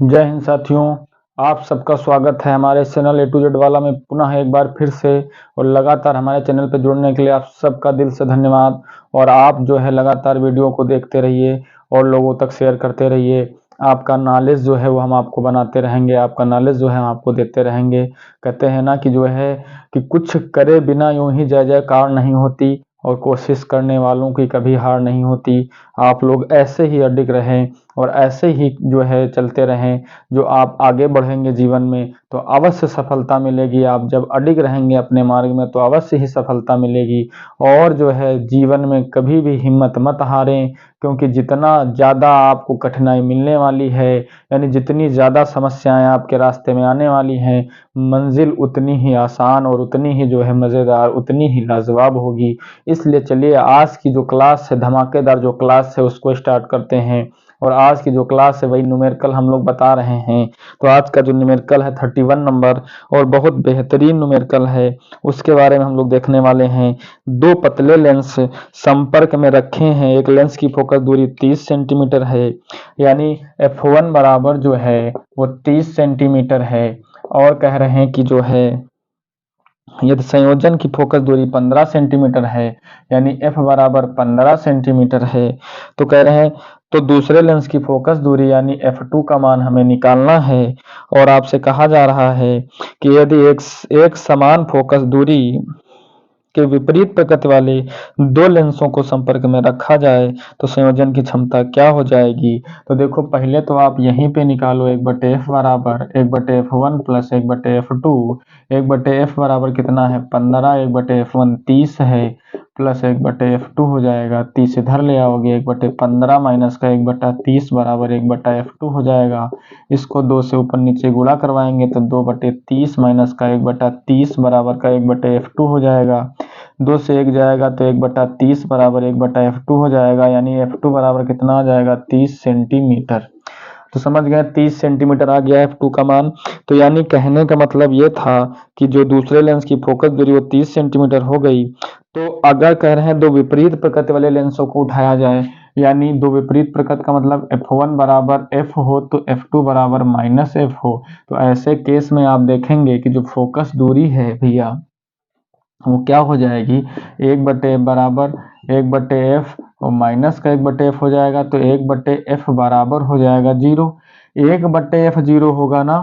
जय हिंद साथियों, आप सबका स्वागत है हमारे चैनल ए टू जेड वाला में पुनः एक बार फिर से। और लगातार हमारे चैनल पर जुड़ने के लिए आप सबका दिल से धन्यवाद। और आप जो है लगातार वीडियो को देखते रहिए और लोगों तक शेयर करते रहिए। आपका नॉलेज जो है वो हम आपको बनाते रहेंगे, आपका नॉलेज जो है हम आपको देते रहेंगे। कहते हैं ना कि जो है कि कुछ करे बिना यूं ही जय जयकार नहीं होती, और कोशिश करने वालों की कभी हार नहीं होती। आप लोग ऐसे ही अडिग रहें और ऐसे ही जो है चलते रहें। जो आप आगे बढ़ेंगे जीवन में तो अवश्य सफलता मिलेगी। आप जब अडिग रहेंगे अपने मार्ग में तो अवश्य ही सफलता मिलेगी। और जो है जीवन में कभी भी हिम्मत मत हारें, क्योंकि जितना ज़्यादा आपको कठिनाई मिलने वाली है, यानी जितनी ज़्यादा समस्याएं आपके रास्ते में आने वाली हैं, मंजिल उतनी ही आसान और उतनी ही जो है मज़ेदार, उतनी ही लाजवाब होगी। इसलिए चलिए आज की जो क्लास है, धमाकेदार जो क्लास है, उसको स्टार्ट करते हैं। और आज की जो क्लास है वही न्यूमेरिकल हम लोग बता रहे हैं। तो आज का जो न्यूमेरिकल है 31 नंबर, और बहुत बेहतरीन न्यूमेरिकल है, उसके बारे में हम लोग देखने वाले हैं। दो पतले लेंस संपर्क में रखे हैं। एक लेंस की फोकस दूरी 30 सेंटीमीटर है, यानी F1 बराबर जो है वो 30 सेंटीमीटर है। और कह रहे हैं कि जो है यदि संयोजन की फोकस दूरी 15 सेंटीमीटर है, यानी F बराबर 15 सेंटीमीटर है, तो कह रहे हैं तो दूसरे लेंस की फोकस दूरी यानी F2 का मान हमें निकालना है। और आपसे कहा जा रहा है कि यदि एक समान फोकस दूरी के विपरीत प्रकृति वाले दो लेंसों को संपर्क में रखा जाए तो संयोजन की क्षमता क्या हो जाएगी। तो देखो, पहले तो आप यहीं पे निकालो 1/f बराबर 1/f1 प्लस 1/f2। 1/f बराबर कितना है 15, 1/f1 30 है, प्लस 1/f2 हो जाएगा। 30 इधर ले आओगे, 1/15 माइनस का 1/30 बराबर 1/f2 हो जाएगा। इसको 2 से ऊपर नीचे गुणा करवाएंगे तो 2/30 माइनस का 1/30 बराबर का 1/f2 हो जाएगा। 2 से 1 जाएगा तो 1/30 बराबर 1/f2 हो जाएगा, यानी F2 बराबर कितना आ जाएगा 30 सेंटीमीटर। तो समझ गए, 30 सेंटीमीटर आ गया F2 का मान। तो यानी कहने का मतलब ये था कि जो दूसरे लेंस की फोकस दूरी वो 30 सेंटीमीटर हो गई। तो अगर कह रहे हैं दो विपरीत प्रकृति वाले लेंसों को उठाया जाए, यानी दो विपरीत प्रकृति का मतलब F1 बराबर F हो तो F2 बराबर -F हो, तो ऐसे केस में आप देखेंगे कि जो फोकस दूरी है भैया वो क्या हो जाएगी, 1/f बराबर 1/f और माइनस का 1/f हो जाएगा, तो 1/f बराबर हो जाएगा 0। 1/f 0 होगा ना,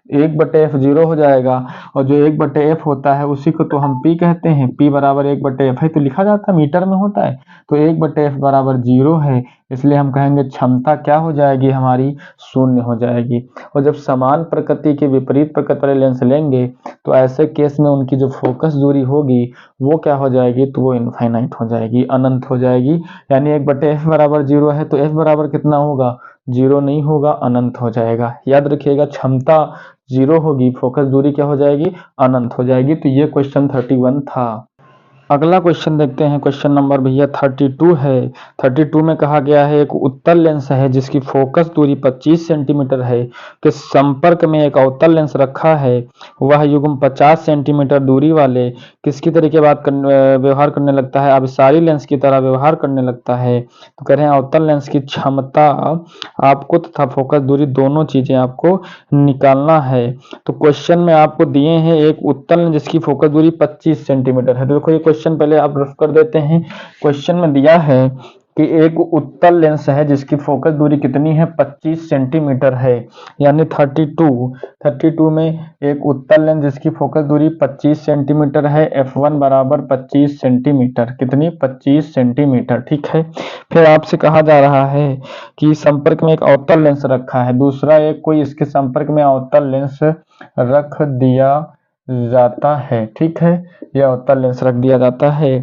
1/f 0 हो जाएगा। और जो 1/f होता है उसी को तो हम P कहते हैं। P बराबर 1/f है तो लिखा जाता है, मीटर में होता है। तो 1/f बराबर 0 है, इसलिए हम कहेंगे क्षमता क्या हो जाएगी हमारी, शून्य हो जाएगी। और जब समान प्रकृति के विपरीत प्रकृति वाले लेंस लेंगे तो ऐसे केस में उनकी जो फोकस दूरी होगी वो क्या हो जाएगी, तो वो इनफाइनाइट हो जाएगी, अनंत हो जाएगी। यानी 1/f बराबर 0 है तो f बराबर कितना होगा, 0 नहीं होगा, अनंत हो जाएगा। याद रखिएगा, क्षमता 0 होगी, फोकस दूरी क्या हो जाएगी, अनंत हो जाएगी। तो ये क्वेश्चन 31 था। अगला क्वेश्चन देखते हैं, क्वेश्चन नंबर भैया 32 है। 32 में कहा गया है एक उत्तल लेंस है जिसकी फोकस दूरी 25 सेंटीमीटर है, के संपर्क में एक अवतल लेंस रखा है। वह युग्म 50 सेंटीमीटर दूरी वाले किसकी तरीके व्यवहार करने लगता है, अभिसारी लेंस की तरह व्यवहार करने लगता है। तो कह रहे हैं अवतल लेंस की क्षमता आपको तथा फोकस दूरी दोनों चीजें आपको निकालना है। तो क्वेश्चन में आपको दिए हैं एक उत्तल लेंस जिसकी फोकस दूरी 25 सेंटीमीटर है। तो देखो ये क्वेश्चन पहले आप रफ कर देते हैं। क्वेश्चन में दिया है कि एक उत्तल लेंस है जिसकी फोकस दूरी कितनी है, 25 सेंटीमीटर है, यानी 32 में एक उत्तल लेंस जिसकी फोकस दूरी 25 सेंटीमीटर है, F1 बराबर 25 सेंटीमीटर, कितनी 25 सेंटीमीटर, ठीक है। फिर आपसे कहा जा रहा है कि संपर्क में एक अवतल लेंस रखा है, दूसरा एक कोई इसके संपर्क में अवतल लेंस रख दिया जाता है, ठीक है, यह अवतल लेंस रख दिया जाता है।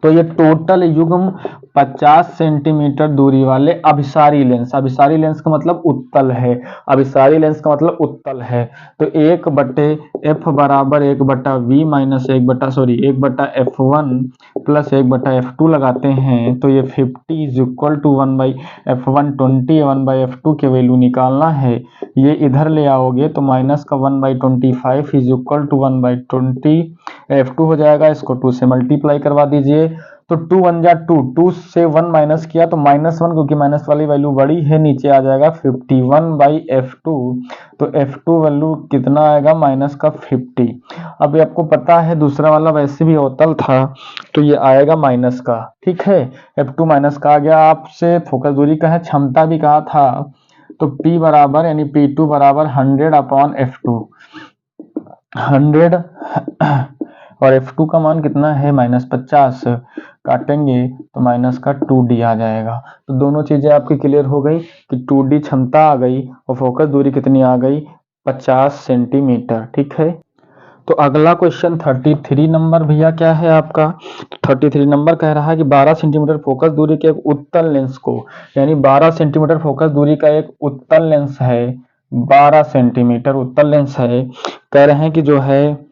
तो ये टोटल युग्म 50 सेंटीमीटर दूरी वाले अभिसारी लेंस का मतलब उत्तल है, अभिसारी लेंस का मतलब उत्तल है। तो 1/f बराबर 1/v minus 1/f1 plus 1/f2 लगाते हैं तो ये 50 is equal to 1/f1 20, 1/f2 के वैल्यू निकालना है। ये इधर ले आओगे तो माइनस का 1/25 इज इक्वल टू 1/20, F2 हो जाएगा, इसको 2 से मल्टीप्लाई करवा दीजिए तो 2 1 जा 2, 2 से 1 माइनस किया तो -1, क्योंकि माइनस वाली वैल्यू बड़ी है, नीचे आ जाएगा 51/f2। तो f2 वैल्यू कितना आएगा, माइनस का 50। अभी आपको पता है दूसरा वाला वैसे भी अवतल था, तो ये आएगा माइनस का। ठीक है, f2 माइनस का आ गया। आपसे फोकस दूरी का है, क्षमता भी कहा था, तो P बराबर यानी P2 बराबर 100/f2, 100 और f2 का मान कितना है, -50। काटेंगे तो माइनस का 2d आ जाएगा। तो दोनों चीजें आपकी क्लियर हो गई कि 2d क्षमता आ गई और फोकस दूरी कितनी आ गई, 50 सेंटीमीटर। ठीक है, तो अगला क्वेश्चन 33 नंबर भैया क्या है आपका, 33 नंबर कह रहा है कि 12 सेंटीमीटर फोकस दूरी के एक उत्तल लेंस को, यानी 12 सेंटीमीटर फोकस दूरी का एक उत्तल लेंस है, 12 सेंटीमीटर उत्तल लेंस है, कह रहे हैं कि जो है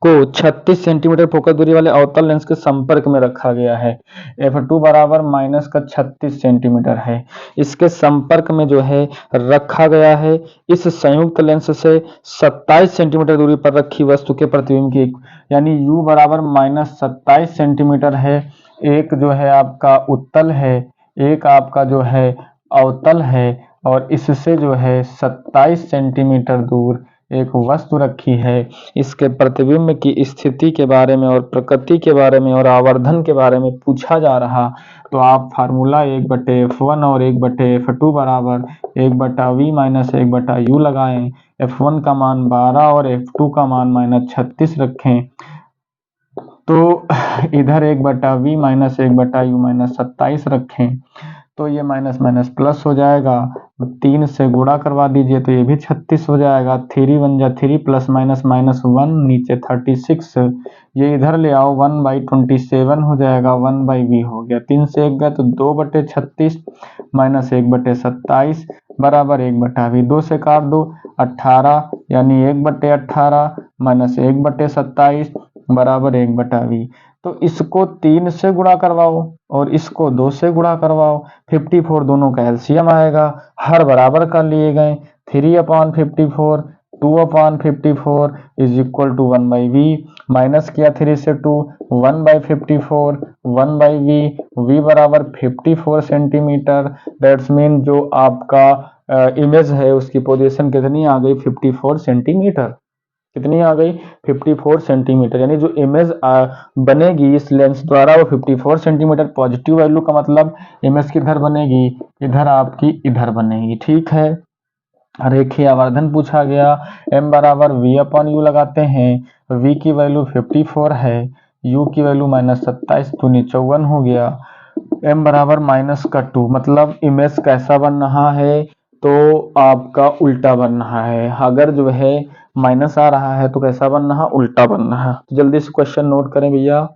को 36 सेंटीमीटर फोकस दूरी वाले अवतल लेंस के संपर्क में रखा गया है। f2 बराबर माइनस का 36 सेंटीमीटर है, इसके संपर्क में जो है रखा गया है। इस संयुक्त लेंस से 27 सेंटीमीटर दूरी पर रखी वस्तु के प्रतिबिंब की, यानी u बराबर -27 सेंटीमीटर है। एक जो है आपका उत्तल है, एक आपका जो है अवतल है, और इससे जो है 27 सेंटीमीटर दूर एक वस्तु रखी है। इसके प्रतिबिंब की स्थिति के बारे में और प्रकृति के बारे में और आवर्धन के बारे में पूछा जा रहा, तो आप फार्मूला 1/f1 और 1/f2 बराबर 1/v माइनस 1/u लगाएं। f1 का मान 12 और f2 का मान -36 रखें, तो इधर 1/v माइनस 1/u -27 रखें, तो ये माइनस माइनस प्लस हो जाएगा। 3 से गुणा करवा दीजिए तो ये भी 36 हो जाएगा। 3 1 जा 3 प्लस माइनस -1 नीचे 36, ये इधर ले आओ 1/27 हो जाएगा, 1/v हो गया। 3 से 1 गया तो 2/36 माइनस 1/27 बराबर 1/v। 2 से काट दो 18, यानी 1/18 माइनस 1/27 बराबर 1/v। तो इसको 3 से गुणा करवाओ और इसको 2 से गुणा करवाओ, 54 दोनों का एलसीएम आएगा, हर बराबर कर लिए गए। 3/54 2/54 is equal to 1/v, minus किया 3 से 2, 1/54 1/v, v बराबर 54 सेंटीमीटर। दैट्स मीन जो आपका इमेज है उसकी पोजीशन कितनी आ गई, 54 सेंटीमीटर। कितनी आ गई, 54 सेंटीमीटर, यानी जो इमेज बनेगी इस लेंस द्वारा वो 54 सेंटीमीटर। पॉजिटिव वैल्यू का मतलब इमेज किधर बनेगी, इधर आपकी इधर बनेगी। ठीक है, रेखीय आवर्धन पूछा गया, m बराबर v/u लगाते हैं, v की वैल्यू 54 है, u की वैल्यू -27 दूनी 54 हो गया, m बराबर -2, मतलब इमेज कैसा बन रहा है, तो आपका उल्टा बन रहा है। अगर जो है माइनस आ रहा है तो कैसा बन रहा, उल्टा बन रहा। तो जल्दी से क्वेश्चन नोट करें भैया।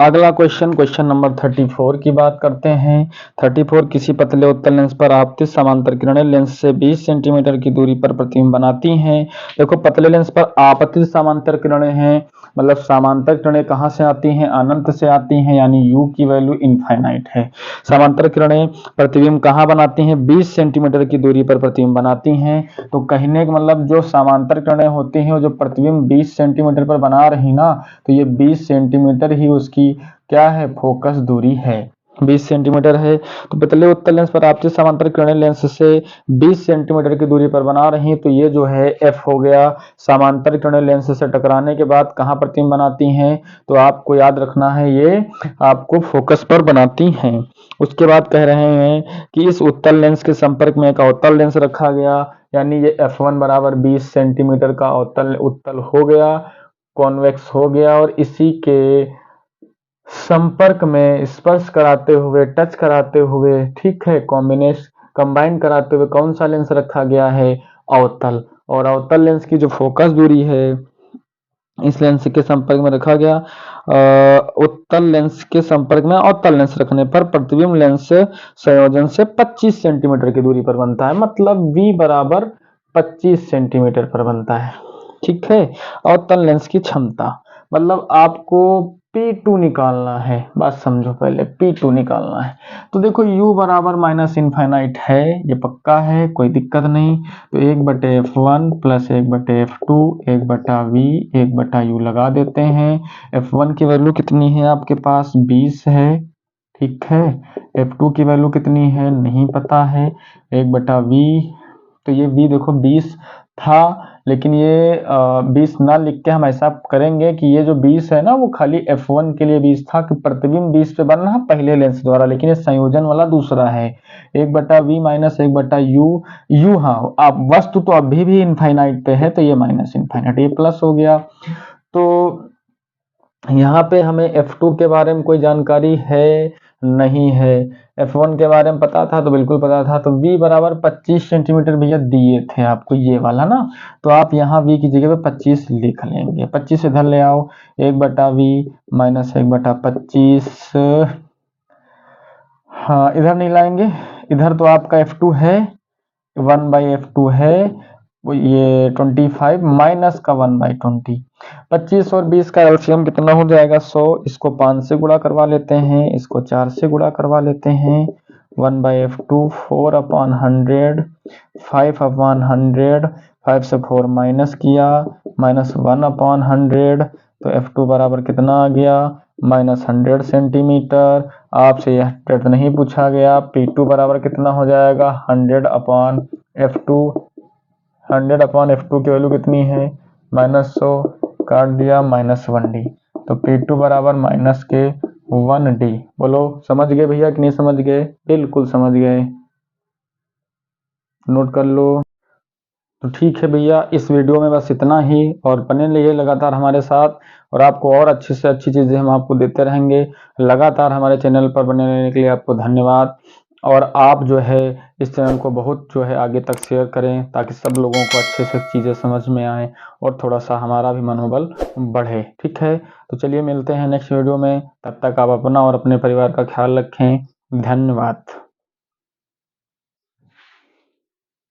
अगला क्वेश्चन नंबर 34 की बात करते हैं। 34, किसी पतले उत्तल लेंस पर आपतित समांतर किरणें लेंस से 20 सेंटीमीटर की दूरी पर प्रतिबिंब बनाती हैं। देखो पतले लेंस पर आपतित समांतर किरणें हैं, मतलब समांतर किरणें कहाँ से आती हैं, अनंत से आती हैं, यानी u की वैल्यू इनफाइनाइट है। समांतर किरणें प्रतिबिंब कहाँ बनाती हैं, 20 सेंटीमीटर की दूरी पर प्रतिबिंब बनाती हैं। तो कहने का मतलब जो समांतर किरणें होती हैं, जो प्रतिबिंब 20 सेंटीमीटर पर बना रही ना, तो ये 20 सेंटीमीटर ही उसकी क्या है, फोकस दूरी है, 20 सेंटीमीटर है। तो पतले उत्तल लेंस पर आपतित समांतर किरणें लेंस से 20 सेंटीमीटर की दूरी पर बना रही हैं, तो ये जो है f हो गया। समांतर किरणें लेंस से टकराने के बाद कहाँ प्रतिबिंब बनाती हैं, तो आपको याद रखना है ये आपको फोकस पर बनाती हैं। उसके बाद कह रहे हैं कि इस उत्तल लेंस के संपर्क में एक अवतल लेंस रखा गया, यानी ये f1 बराबर 20 सेंटीमीटर का उत्तल हो गया, कॉन्वेक्स हो गया, और इसी के संपर्क में स्पर्श कराते हुए, टच कराते हुए, ठीक है, कंबाइन कराते हुए कौन सा लेंस रखा गया है, अवतल। और अवतल लेंस की जो फोकस दूरी है इस लेंस के संपर्क में रखा गया, उत्तल लेंस के संपर्क में अवतल लेंस रखने पर प्रतिबिंब लेंस संयोजन से 25 सेंटीमीटर की दूरी पर बनता है, मतलब v बराबर 25 सेंटीमीटर पर बनता है। ठीक है, अवतल लेंस की क्षमता, मतलब आपको P2 निकालना है, बात समझो पहले, P2 निकालना है। तो देखो u बराबर माइनस इनफाइनाइट है, ये पक्का है, कोई दिक्कत नहीं। तो 1/f1 plus 1/f2 1/v 1/u लगा देते हैं। f1 की वैल्यू कितनी है आपके पास, 20 है, ठीक है। f2 की वैल्यू कितनी है, नहीं पता है, 1/v। तो ये v देखो 20 था, लेकिन ये 20 ना लिख के हम ऐसा करेंगे कि ये जो 20 है ना वो खाली f1 के लिए 20 था कि प्रतिबिंब 20 पे बन रहा पहले लेंस द्वारा, लेकिन ये संयोजन वाला दूसरा है। 1/v माइनस 1/u, u हाँ आप वस्तु तो अभी भी इनफाइनाइट पे है, तो ये माइनस इनफाइनाइट, ये प्लस हो गया। तो यहाँ पे हमें f2 के बारे में कोई जानकारी है नहीं है, f1 के बारे में पता था तो बिल्कुल पता था। तो v बराबर 25 सेंटीमीटर भैया दिए थे आपको, ये वाला ना, तो आप यहाँ v की जगह पे 25 लिख लेंगे। 25 इधर ले आओ, 1/v माइनस 1/25, हाँ इधर नहीं लाएंगे, इधर तो आपका f2 है, 1/f2 है, ये 25 माइनस का 1/20। 25 और 20 का एलसीएम कितना हो जाएगा, 100। इसको 5 से गुणा करवा लेते हैं, इसको 4 से गुणा करवा लेते हैं। 1/f2 4/100, 5/100, 5 से 4 माइनस किया, माइनस 1/100। तो f2 बराबर कितना आ गया, -100 सेंटीमीटर। आपसे यह टेट नहीं पूछा गया। P2 बराबर कितना हो जाएगा, 100/f2। 100/f2 की वैल्यू कितनी है, -100, काट दिया, -1d। तो P2 बराबर माइनस के 1d। बोलो समझ गए भैया कि नहीं समझ गए, बिल्कुल समझ गए, नोट कर लो। तो ठीक है भैया, इस वीडियो में बस इतना ही, और बने रहिए लगातार हमारे साथ, और आपको और अच्छी से अच्छी चीज़ें हम आपको देते रहेंगे। लगातार हमारे चैनल पर बने रहने के लिए आपको धन्यवाद। और आप जो है इस चैनल को बहुत जो है आगे तक शेयर करें, ताकि सब लोगों को अच्छे से चीज़ें समझ में आए और थोड़ा सा हमारा भी मनोबल बढ़े, ठीक है। तो चलिए मिलते हैं नेक्स्ट वीडियो में, तब तक आप अपना और अपने परिवार का ख्याल रखें। धन्यवाद।